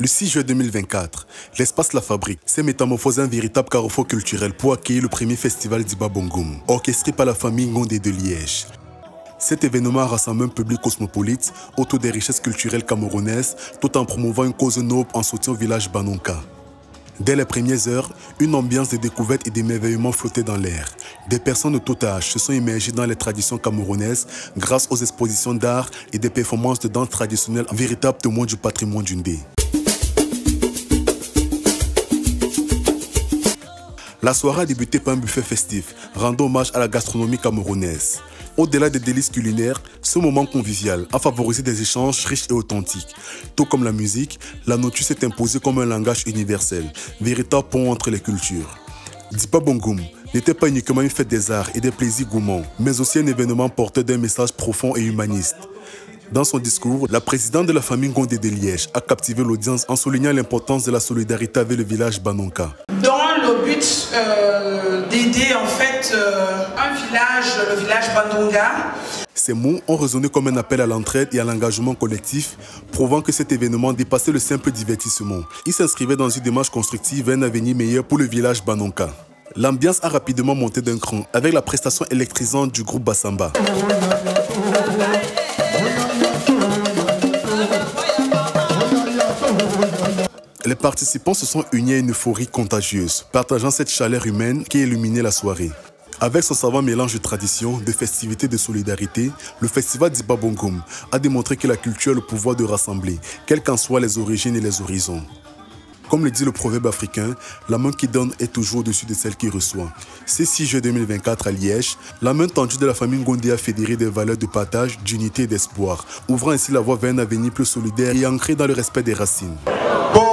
Le 6 juin 2024, l'espace La Fabrique s'est métamorphosé en véritable carrefour culturel pour accueillir le premier festival d'Iba Bongoum, orchestré par la famille Ngondé de Liège. Cet événement rassemble un public cosmopolite autour des richesses culturelles camerounaises tout en promouvant une cause noble en soutien au village Banonka. Dès les premières heures, une ambiance de découverte et d'émerveillement flottait dans l'air. Des personnes de tout âge se sont immergées dans les traditions camerounaises grâce aux expositions d'art et des performances de danse traditionnelles, véritables témoins du patrimoine d'Undé. La soirée a débuté par un buffet festif, rendant hommage à la gastronomie camerounaise. Au-delà des délices culinaires, ce moment convivial a favorisé des échanges riches et authentiques. Tout comme la musique, la nourriture s'est imposée comme un langage universel, véritable pont entre les cultures. Diba Bongoum n'était pas uniquement une fête des arts et des plaisirs gourmands, mais aussi un événement porteur d'un message profond et humaniste. Dans son discours, la présidente de la famille Ngondé de Liège a captivé l'audience en soulignant l'importance de la solidarité avec le village Banonka. Dans le but d'aider en fait un village, le village Banonka. Ces mots ont résonné comme un appel à l'entraide et à l'engagement collectif, prouvant que cet événement dépassait le simple divertissement. Il s'inscrivait dans une démarche constructive vers un avenir meilleur pour le village Banonka. L'ambiance a rapidement monté d'un cran avec la prestation électrisante du groupe Bassamba. Les participants se sont unis à une euphorie contagieuse, partageant cette chaleur humaine qui illuminait la soirée. Avec son savant mélange de traditions, de festivités et de solidarité, le festival d'Iba Bongoum a démontré que la culture a le pouvoir de rassembler, quelles qu'en soient les origines et les horizons. Comme le dit le proverbe africain, la main qui donne est toujours au-dessus de celle qui reçoit. Ce 6 juin 2024 à Liège, la main tendue de la famille Ngondé a fédéré des valeurs de partage, d'unité et d'espoir, ouvrant ainsi la voie vers un avenir plus solidaire et ancré dans le respect des racines. Bon.